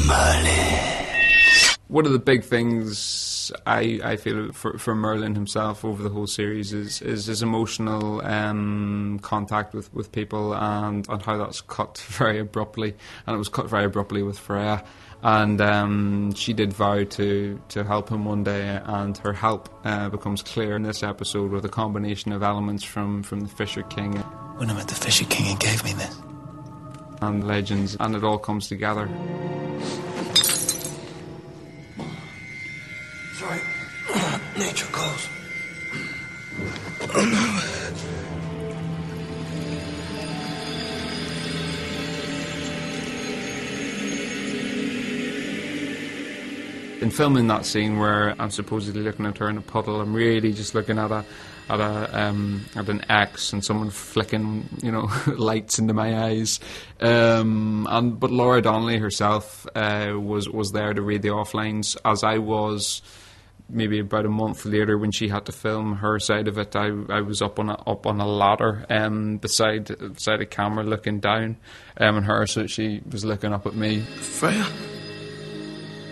Merlin. One of the big things I feel for Merlin himself over the whole series is his emotional contact with people and how that's cut very abruptly, and it was cut very abruptly with Freya. And she did vow to help him one day, and her help becomes clear in this episode with a combination of elements from the Fisher King. When I met the Fisher King, he gave me this. And legends, and it all comes together. Sorry, nature calls. In filming that scene where I'm supposedly looking at her in a puddle, I'm really just looking at an X and someone flicking, lights into my eyes. But Laura Donnelly herself was there to read the offlines, as I was. Maybe about a month later, when she had to film her side of it, I was up on a ladder beside a camera looking down on her, so she was looking up at me. Freya,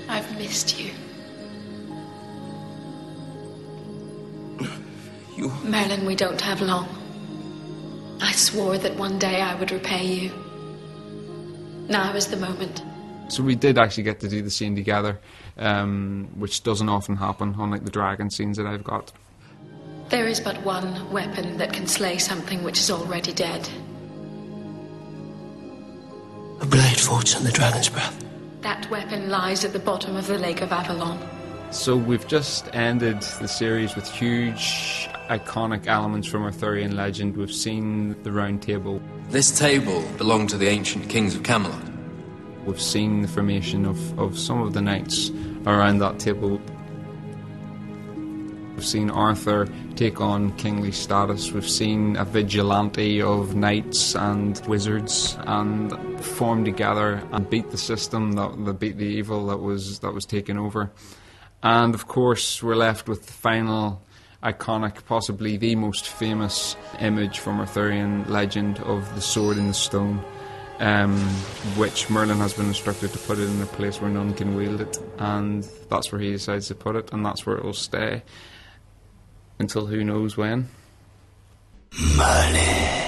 I've missed you. Merlin, we don't have long. I swore that one day I would repay you. Now is the moment. So we did actually get to do the scene together, which doesn't often happen, unlike the dragon scenes that I've got. There is but one weapon that can slay something which is already dead. a blade forged in the dragon's breath. That weapon lies at the bottom of the Lake of Avalon. So we've just ended the series with huge, iconic elements from Arthurian legend. We've seen the Round Table. This table belonged to the ancient kings of Camelot. We've seen the formation of some of the knights around that table. We've seen Arthur take on kingly status. We've seen a vigilante of knights and wizards and form together and beat the system, that beat the evil that was taken over. And of course, we're left with the final iconic, possibly the most famous image from Arthurian legend of the sword in the stone, which Merlin has been instructed to put it in a place where none can wield it, and that's where he decides to put it, and that's where it will stay until who knows when. Merlin.